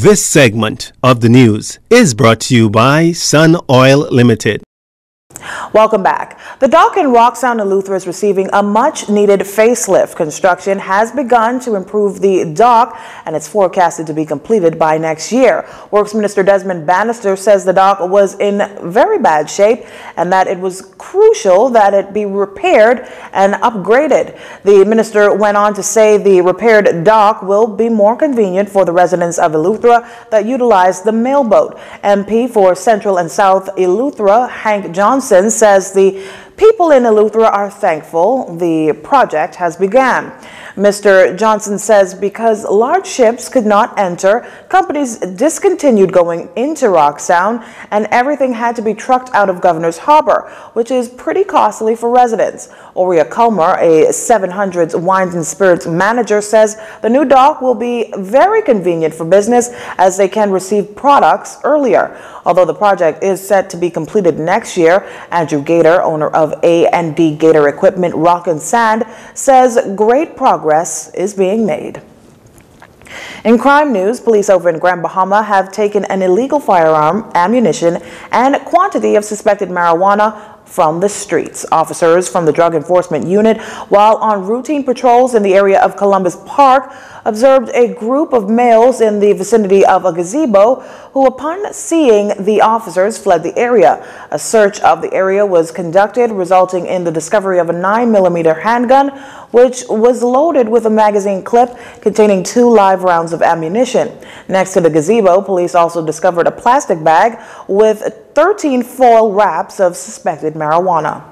This segment of the news is brought to you by Sun Oil Limited. Welcome back. The dock in Roxtown, Eleuthera is receiving a much-needed facelift. Construction has begun to improve the dock, and it's forecasted to be completed by next year. Works Minister Desmond Bannister says the dock was in very bad shape and that it was crucial that it be repaired and upgraded. The minister went on to say the repaired dock will be more convenient for the residents of Eleuthera that utilize the mailboat. MP for Central and South Eleuthera, Hank Johnson, says the people in Eleuthera are thankful the project has begun. Mr. Johnson says because large ships could not enter, companies discontinued going into Roxtown and everything had to be trucked out of Governor's Harbor, which is pretty costly for residents. Oria Culmer, a 700's wines and spirits manager, says the new dock will be very convenient for business as they can receive products earlier. Although the project is set to be completed next year, Andrew Gator, owner of A&D Gator Equipment Rock and Sand, says great progress is being made. In crime news, police over in Grand Bahama have taken an illegal firearm, ammunition, and quantity of suspected marijuana from the streets. Officers from the Drug Enforcement Unit, while on routine patrols in the area of Columbus Park, observed a group of males in the vicinity of a gazebo who, upon seeing the officers, fled the area. A search of the area was conducted, resulting in the discovery of a 9mm handgun, which was loaded with a magazine clip containing 2 live rounds of ammunition. Next to the gazebo, police also discovered a plastic bag with 13 foil wraps of suspected marijuana.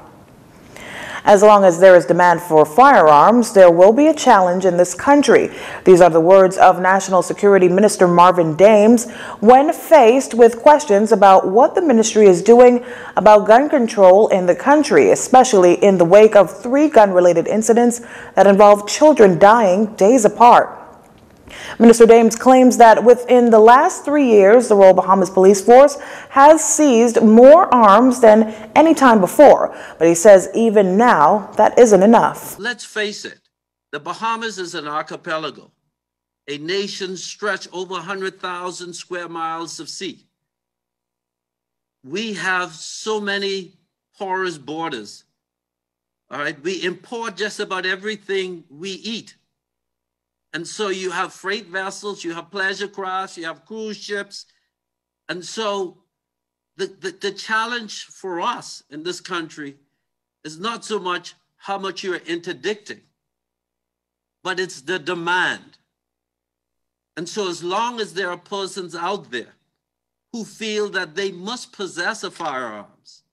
As long as there is demand for firearms, there will be a challenge in this country. These are the words of National Security Minister Marvin Dames when faced with questions about what the ministry is doing about gun control in the country, especially in the wake of 3 gun-related incidents that involved children dying days apart. Minister Dames claims that within the last 3 years, the Royal Bahamas Police Force has seized more arms than any time before. But he says even now, that isn't enough. Let's face it, the Bahamas is an archipelago, a nation stretched over 100,000 square miles of sea. We have so many porous borders. All right, we import just about everything we eat. And so you have freight vessels, you have pleasure crafts, you have cruise ships. And so the challenge for us in this country is not so much how much you're interdicting, but it's the demand. And so as long as there are persons out there who feel that they must possess a firearms,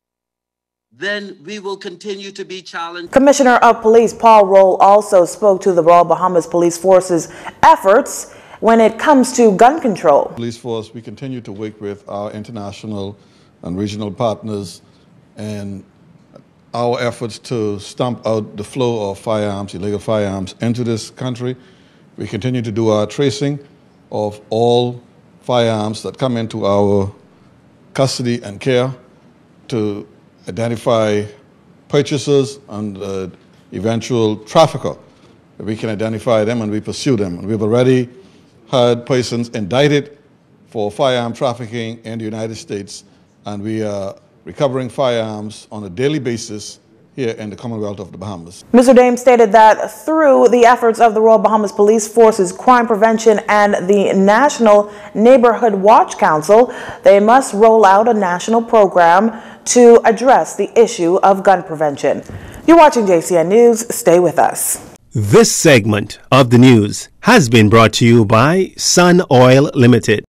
then we will continue to be challenged. Commissioner of Police Paul Roll also spoke to the Royal Bahamas Police Force's efforts when it comes to gun control. Police Force, we continue to work with our international and regional partners in our efforts to stamp out the flow of firearms, illegal firearms, into this country. We continue to do our tracing of all firearms that come into our custody and care to identify purchasers and eventual trafficker. We can identify them and we pursue them. And we've already had persons indicted for firearm trafficking in the United States, and we are recovering firearms on a daily basis here in the Commonwealth of the Bahamas. Mr. Dames stated that through the efforts of the Royal Bahamas Police Force's Crime Prevention and the National Neighborhood Watch Council, they must roll out a national program to address the issue of gun prevention. You're watching JCN News. Stay with us. This segment of the news has been brought to you by Sun Oil Limited.